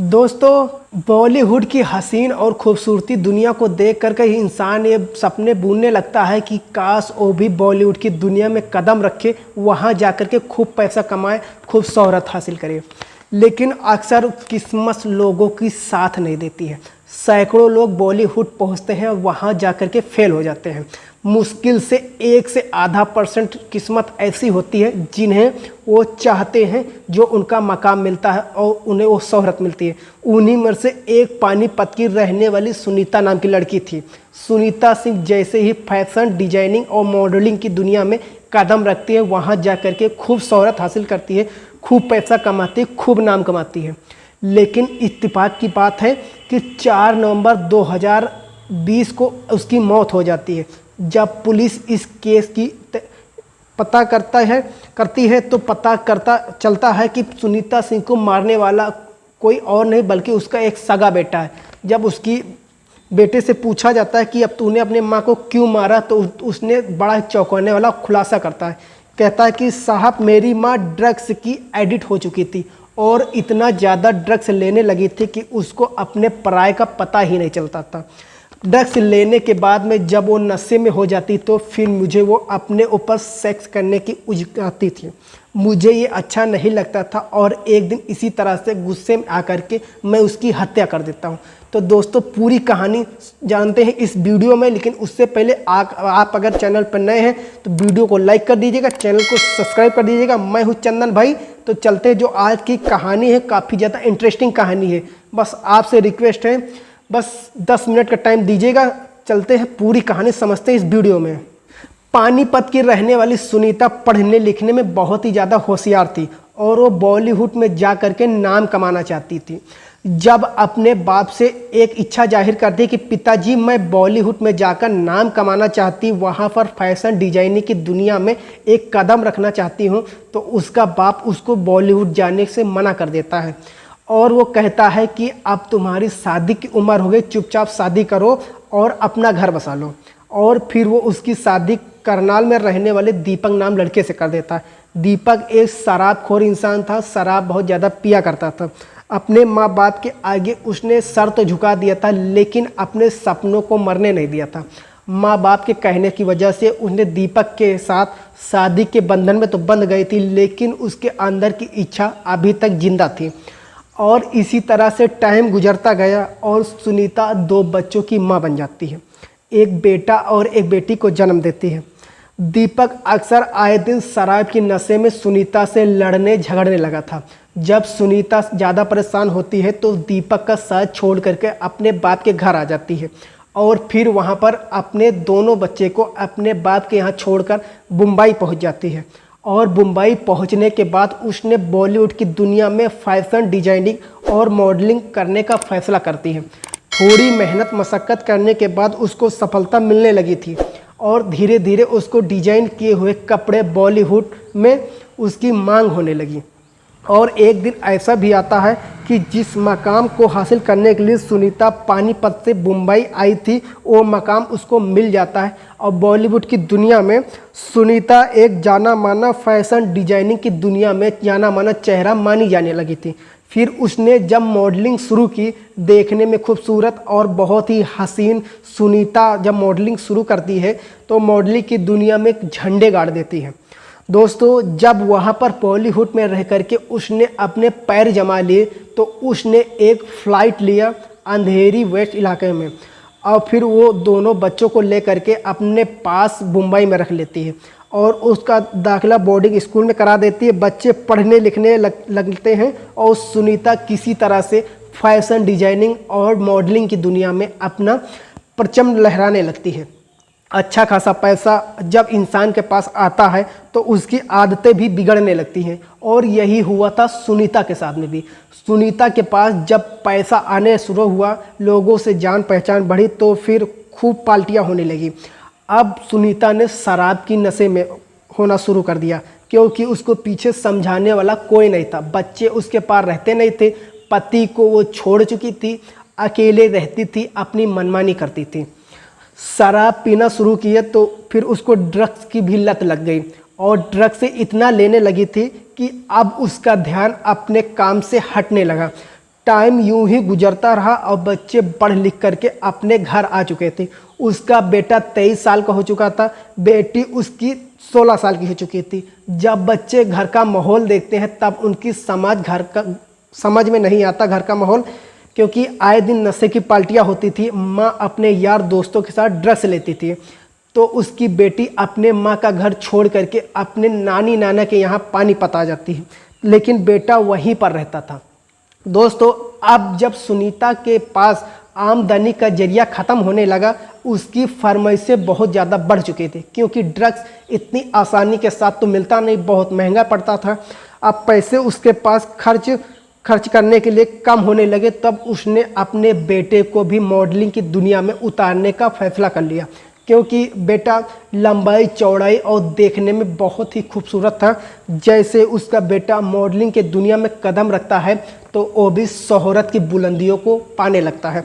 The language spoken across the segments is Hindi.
दोस्तों, बॉलीवुड की हसीन और खूबसूरती दुनिया को देख कर ही इंसान ये सपने बुनने लगता है कि काश वो भी बॉलीवुड की दुनिया में कदम रखे, वहाँ जाकर के खूब पैसा कमाए, खूब शोहरत हासिल करे। लेकिन अक्सर किस्मत लोगों की साथ नहीं देती है। सैकड़ों लोग बॉलीवुड पहुँचते हैं और वहाँ जाकर के फेल हो जाते हैं। मुश्किल से 1 से आधा % किस्मत ऐसी होती है जिन्हें वो चाहते हैं, जो उनका मकाम मिलता है और उन्हें वो शोहरत मिलती है। उन्हीं में से एक पानीपत की रहने वाली सुनीता नाम की लड़की थी। सुनीता सिंह जैसे ही फैशन डिजाइनिंग और मॉडलिंग की दुनिया में कदम रखती है, वहाँ जा कर के खूब शोहरत हासिल करती है, खूब पैसा कमाती है, खूब नाम कमाती है। लेकिन इत्तेफाक की बात है कि 4 नवंबर 2020 को उसकी मौत हो जाती है। जब पुलिस इस केस की पता करती है तो पता चलता है कि सुनीता सिंह को मारने वाला कोई और नहीं बल्कि उसका एक सगा बेटा है। जब उसकी बेटे से पूछा जाता है कि अब तूने अपने माँ को क्यों मारा, तो उसने बड़ा चौंकाने वाला खुलासा करता है। कहता है कि साहब, मेरी माँ ड्रग्स की एडिक्ट हो चुकी थी और इतना ज़्यादा ड्रग्स लेने लगी थी कि उसको अपने पराये का पता ही नहीं चलता था। ड्रग्स लेने के बाद में जब वो नशे में हो जाती तो फिर मुझे वो अपने ऊपर सेक्स करने की उकसाती थी। मुझे ये अच्छा नहीं लगता था और एक दिन इसी तरह से गुस्से में आकर के मैं उसकी हत्या कर देता हूँ। तो दोस्तों, पूरी कहानी जानते हैं इस वीडियो में, लेकिन उससे पहले आप अगर चैनल पर नए हैं तो वीडियो को लाइक कर दीजिएगा, चैनल को सब्सक्राइब कर दीजिएगा। मैं हूँ चंदन भाई। तो चलते हैं, जो आज की कहानी है काफ़ी ज़्यादा इंटरेस्टिंग कहानी है। बस आपसे रिक्वेस्ट है, बस 10 मिनट का टाइम दीजिएगा। चलते हैं, पूरी कहानी समझते हैं इस वीडियो में। पानीपत की रहने वाली सुनीता पढ़ने लिखने में बहुत ही ज़्यादा होशियार थी और वो बॉलीवुड में जा कर के नाम कमाना चाहती थी। जब अपने बाप से एक इच्छा जाहिर करती कि पिताजी, मैं बॉलीवुड में जाकर नाम कमाना चाहती, वहाँ पर फैशन डिजाइनिंग की दुनिया में एक कदम रखना चाहती हूँ, तो उसका बाप उसको बॉलीवुड जाने से मना कर देता है और वो कहता है कि अब तुम्हारी शादी की उम्र हो गई, चुपचाप शादी करो और अपना घर बसा लो। और फिर वो उसकी शादी करनाल में रहने वाले दीपक नाम लड़के से कर देता है। दीपक एक शराबखोर इंसान था, शराब बहुत ज़्यादा पिया करता था। अपने माँ बाप के आगे उसने सर तो झुका दिया था, लेकिन अपने सपनों को मरने नहीं दिया था। माँ बाप के कहने की वजह से उसने दीपक के साथ शादी के बंधन में तो बंध गई थी, लेकिन उसके अंदर की इच्छा अभी तक जिंदा थी। और इसी तरह से टाइम गुजरता गया और सुनीता 2 बच्चों की माँ बन जाती है। एक बेटा और एक बेटी को जन्म देती है। दीपक अक्सर आए दिन शराब की नशे में सुनीता से लड़ने झगड़ने लगा था। जब सुनीता ज़्यादा परेशान होती है तो दीपक का साथ छोड़ करके अपने बाप के घर आ जाती है और फिर वहाँ पर अपने दोनों बच्चे को अपने बाप के यहाँ छोड़कर मुंबई पहुँच जाती है। और मुंबई पहुँचने के बाद उसने बॉलीवुड की दुनिया में फैशन डिजाइनिंग और मॉडलिंग करने का फैसला करती है। थोड़ी मेहनत मशक्क़त करने के बाद उसको सफलता मिलने लगी थी और धीरे धीरे उसको डिजाइन किए हुए कपड़े बॉलीवुड में उसकी मांग होने लगी। और एक दिन ऐसा भी आता है कि जिस मकाम को हासिल करने के लिए सुनीता पानीपत से मुंबई आई थी, वो मकाम उसको मिल जाता है और बॉलीवुड की दुनिया में सुनीता एक जाना माना फैशन डिजाइनिंग की दुनिया में जाना माना चेहरा मानी जाने लगी थी। फिर उसने जब मॉडलिंग शुरू की, देखने में खूबसूरत और बहुत ही हसीन सुनीता जब मॉडलिंग शुरू करती है तो मॉडलिंग की दुनिया में एक झंडे गाड़ देती है। दोस्तों, जब वहाँ पर बॉलीवुड में रह करके उसने अपने पैर जमा लिए तो उसने एक फ़्लाइट लिया अंधेरी वेस्ट इलाके में और फिर वो दोनों बच्चों को लेकर के अपने पास मुंबई में रख लेती है और उसका दाखिला बोर्डिंग स्कूल में करा देती है। बच्चे पढ़ने लिखने लगते हैं और सुनीता किसी तरह से फैशन डिजाइनिंग और मॉडलिंग की दुनिया में अपना परचम लहराने लगती है। अच्छा खासा पैसा जब इंसान के पास आता है तो उसकी आदतें भी बिगड़ने लगती हैं और यही हुआ था सुनीता के साथ में भी। सुनीता के पास जब पैसा आने शुरू हुआ, लोगों से जान पहचान बढ़ी, तो फिर खूब पार्टियां होने लगी। अब सुनीता ने शराब की नशे में होना शुरू कर दिया क्योंकि उसको पीछे समझाने वाला कोई नहीं था। बच्चे उसके पास रहते नहीं थे, पति को वो छोड़ चुकी थी, अकेले रहती थी, अपनी मनमानी करती थी। शराब पीना शुरू किया तो फिर उसको ड्रग्स की भी लत लग गई और ड्रग्स से इतना लेने लगी थी कि अब उसका ध्यान अपने काम से हटने लगा। टाइम यूं ही गुजरता रहा और बच्चे पढ़ लिख करके अपने घर आ चुके थे। उसका बेटा 23 साल का हो चुका था, बेटी उसकी 16 साल की हो चुकी थी। जब बच्चे घर का माहौल देखते हैं तब उनकी समझ में नहीं आता घर का माहौल, क्योंकि आए दिन नशे की पार्टियां होती थी। माँ अपने यार दोस्तों के साथ ड्रग्स लेती थी, तो उसकी बेटी अपने माँ का घर छोड़ करके अपने नानी नाना के यहाँ पानीपत आ जाती है, लेकिन बेटा वहीं पर रहता था। दोस्तों, अब जब सुनीता के पास आमदनी का जरिया ख़त्म होने लगा, उसकी फरमाइशें बहुत ज़्यादा बढ़ चुकी थी, क्योंकि ड्रग्स इतनी आसानी के साथ तो मिलता नहीं, बहुत महंगा पड़ता था। अब पैसे उसके पास खर्च करने के लिए कम होने लगे, तब उसने अपने बेटे को भी मॉडलिंग की दुनिया में उतारने का फैसला कर लिया, क्योंकि बेटा लंबाई चौड़ाई और देखने में बहुत ही खूबसूरत था। जैसे उसका बेटा मॉडलिंग के दुनिया में कदम रखता है तो वो भी शोहरत की बुलंदियों को पाने लगता है।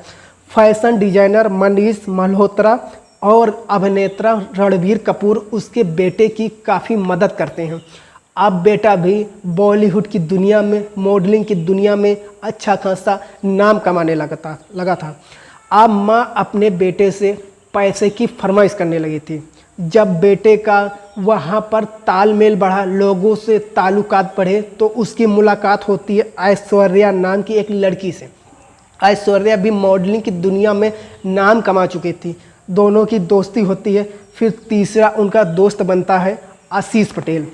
फैशन डिजाइनर मनीष मल्होत्रा और अभिनेता रणबीर कपूर उसके बेटे की काफ़ी मदद करते हैं। अब बेटा भी बॉलीवुड की दुनिया में, मॉडलिंग की दुनिया में अच्छा खासा नाम कमाने लगा था। अब माँ अपने बेटे से पैसे की फरमाइश करने लगी थी। जब बेटे का वहाँ पर तालमेल बढ़ा, लोगों से ताल्लुकात बढ़े, तो उसकी मुलाकात होती है ऐश्वर्या नाम की एक लड़की से। ऐश्वर्या भी मॉडलिंग की दुनिया में नाम कमा चुकी थी। दोनों की दोस्ती होती है। फिर तीसरा उनका दोस्त बनता है आशीष पटेल।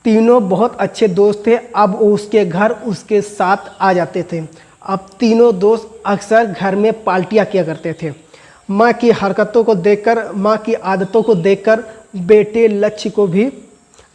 तीनों बहुत अच्छे दोस्त थे। अब उसके घर उसके साथ आ जाते थे। अब तीनों दोस्त अक्सर घर में पार्टियां किया करते थे। माँ की हरकतों को देखकर, माँ की आदतों को देखकर बेटे लक्ष्य को भी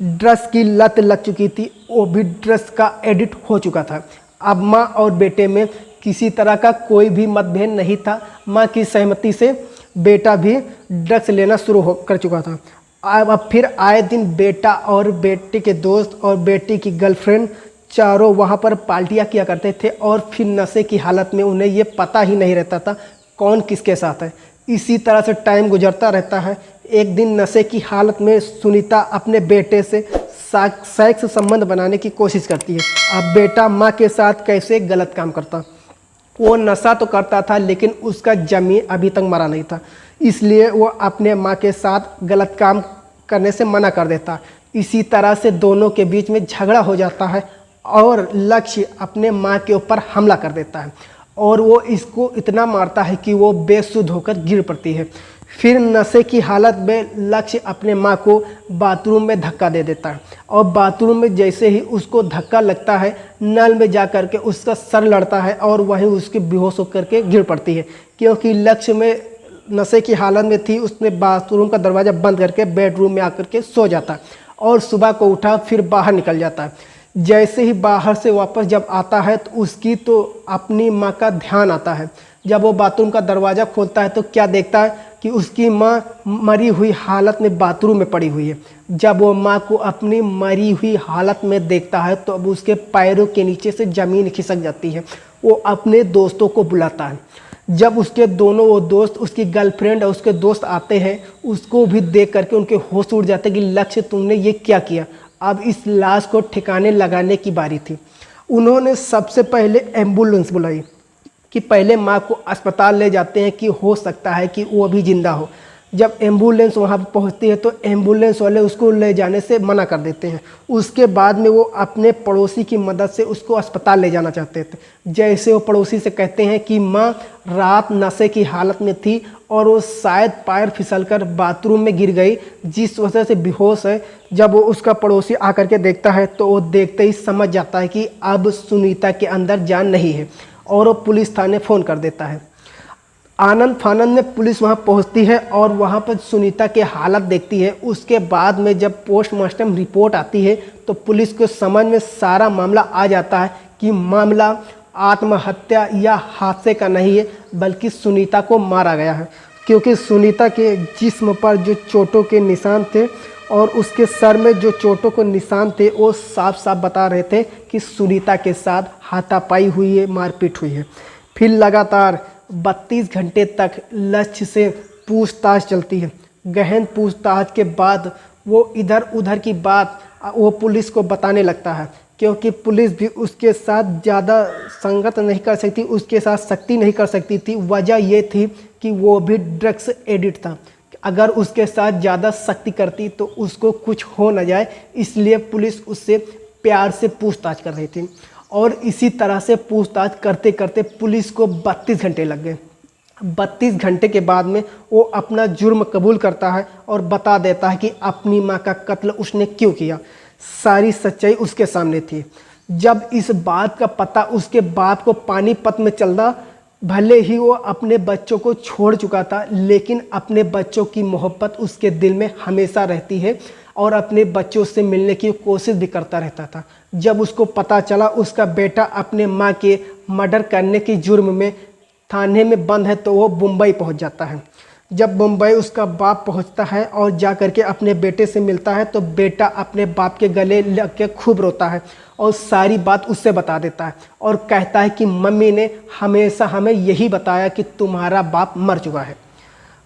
ड्रग्स की लत लग चुकी थी। वो भी ड्रग्स का एडिक्ट हो चुका था। अब माँ और बेटे में किसी तरह का कोई भी मतभेद नहीं था। माँ की सहमति से बेटा भी ड्रग्स लेना शुरू कर चुका था। अब फिर आए दिन बेटा और बेटे के दोस्त और बेटी की गर्लफ्रेंड चारों वहाँ पर पार्टियाँ किया करते थे, और फिर नशे की हालत में उन्हें ये पता ही नहीं रहता था कौन किसके साथ है। इसी तरह से टाइम गुजरता रहता है। एक दिन नशे की हालत में सुनीता अपने बेटे से सेक्स संबंध बनाने की कोशिश करती है। अब बेटा माँ के साथ कैसे गलत काम करता। वो नशा तो करता था, लेकिन उसका जमीन अभी तक मरा नहीं था, इसलिए वो अपने माँ के साथ गलत काम करने से मना कर देता। इसी तरह से दोनों के बीच में झगड़ा हो जाता है और लक्ष्य अपने माँ के ऊपर हमला कर देता है, और वो इसको इतना मारता है कि वो बेसुध होकर गिर पड़ती है। फिर नशे की हालत में लक्ष्य अपने माँ को बाथरूम में धक्का दे देता है, और बाथरूम में जैसे ही उसको धक्का लगता है, नल में जा कर के उसका सर लड़ता है और वहीं उसकी बेहोश होकर के गिर पड़ती है। क्योंकि लक्ष्य में नशे की हालत में थी, उसने बाथरूम का दरवाज़ा बंद करके बेडरूम में आकर के सो जाता है, और सुबह को उठा फिर बाहर निकल जाता है। जैसे ही बाहर से वापस जब आता है तो उसकी तो अपनी माँ का ध्यान आता है। जब वो बाथरूम का दरवाज़ा खोलता है तो क्या देखता है कि उसकी माँ मरी हुई हालत में बाथरूम में पड़ी हुई है। जब वो माँ को अपनी मरी हुई हालत में देखता है तो अब उसके पैरों के नीचे से ज़मीन खिसक जाती है। वो अपने दोस्तों को बुलाता है। जब उसके दोनों वो दोस्त, उसकी गर्लफ्रेंड और उसके दोस्त आते हैं, उसको भी देख करके उनके होश उड़ जाते हैं कि लक्ष्य तुमने ये क्या किया। अब इस लाश को ठिकाने लगाने की बारी थी। उन्होंने सबसे पहले एम्बुलेंस बुलाई कि पहले माँ को अस्पताल ले जाते हैं कि हो सकता है कि वो अभी जिंदा हो। जब एम्बुलेंस वहाँ पर पहुँचती है तो एम्बुलेंस वाले उसको ले जाने से मना कर देते हैं। उसके बाद में वो अपने पड़ोसी की मदद से उसको अस्पताल ले जाना चाहते थे। जैसे वो पड़ोसी से कहते हैं कि माँ रात नशे की हालत में थी और वो शायद पैर फिसलकर बाथरूम में गिर गई, जिस वजह से बेहोश है। जब वो उसका पड़ोसी आकर के देखता है तो वो देखते ही समझ जाता है कि अब सुनीता के अंदर जान नहीं है, और वो पुलिस थाने फ़ोन कर देता है। आनंद फानंद में पुलिस वहां पहुंचती है और वहां पर सुनीता के हालत देखती है। उसके बाद में जब पोस्टमार्टम रिपोर्ट आती है तो पुलिस को समझ में सारा मामला आ जाता है कि मामला आत्महत्या या हादसे का नहीं है, बल्कि सुनीता को मारा गया है। क्योंकि सुनीता के जिस्म पर जो चोटों के निशान थे और उसके सर में जो चोटों के निशान थे, वो साफ साफ बता रहे थे कि सुनीता के साथ हाथापाई हुई है, मारपीट हुई है। फिर लगातार 32 घंटे तक लक्ष्य से पूछताछ चलती है। गहन पूछताछ के बाद वो इधर उधर की बात वो पुलिस को बताने लगता है क्योंकि पुलिस भी उसके साथ ज़्यादा संगत नहीं कर सकती, उसके साथ सख्ती नहीं कर सकती थी। वजह ये थी कि वो भी ड्रग्स एडिक्ट था। अगर उसके साथ ज़्यादा सख्ती करती तो उसको कुछ हो न जाए, इसलिए पुलिस उससे प्यार से पूछताछ कर रही थी। और इसी तरह से पूछताछ करते करते पुलिस को 32 घंटे लग गए। 32 घंटे के बाद में वो अपना जुर्म कबूल करता है और बता देता है कि अपनी माँ का कत्ल उसने क्यों किया। सारी सच्चाई उसके सामने थी। जब इस बात का पता उसके बाप को पानीपत में चला, भले ही वो अपने बच्चों को छोड़ चुका था, लेकिन अपने बच्चों की मोहब्बत उसके दिल में हमेशा रहती है और अपने बच्चों से मिलने की कोशिश भी करता रहता था। जब उसको पता चला उसका बेटा अपने माँ के मर्डर करने के जुर्म में थाने में बंद है, तो वो मुंबई पहुंच जाता है। जब मुंबई उसका बाप पहुंचता है और जा कर के अपने बेटे से मिलता है, तो बेटा अपने बाप के गले लग के खूब रोता है और सारी बात उससे बता देता है और कहता है कि मम्मी ने हमेशा हमें यही बताया कि तुम्हारा बाप मर चुका है।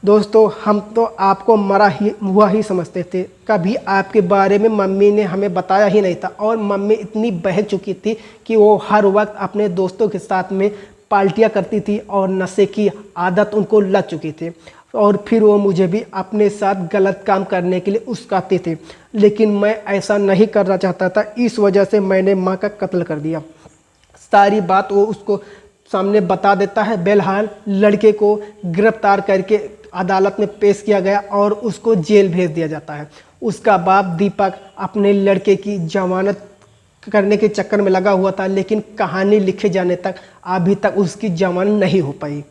दोस्तों, हम तो आपको मरा ही हुआ ही समझते थे, कभी आपके बारे में मम्मी ने हमें बताया ही नहीं था। और मम्मी इतनी बहक चुकी थी कि वो हर वक्त अपने दोस्तों के साथ में पार्टियां करती थी और नशे की आदत उनको लग चुकी थी और फिर वो मुझे भी अपने साथ गलत काम करने के लिए उकसाती थी, लेकिन मैं ऐसा नहीं करना चाहता था। इस वजह से मैंने माँ का कत्ल कर दिया। सारी बात वो उसको सामने बता देता है। बहरहाल लड़के को गिरफ्तार करके अदालत में पेश किया गया और उसको जेल भेज दिया जाता है। उसका बाप दीपक अपने लड़के की जमानत करने के चक्कर में लगा हुआ था, लेकिन कहानी लिखे जाने तक अभी तक उसकी जमानत नहीं हो पाई।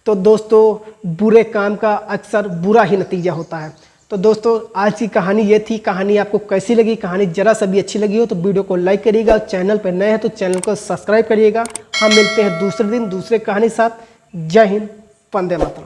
तो दोस्तों, बुरे काम का अक्सर बुरा ही नतीजा होता है। तो दोस्तों, आज की कहानी ये थी। कहानी आपको कैसी लगी? कहानी जरा सा भी अच्छी लगी हो तो वीडियो को लाइक करिएगा, चैनल पर नए हैं तो चैनल को सब्सक्राइब करिएगा। हम मिलते हैं दूसरे दिन दूसरे कहानी के साथ। जय हिंद, वंदे मातरम।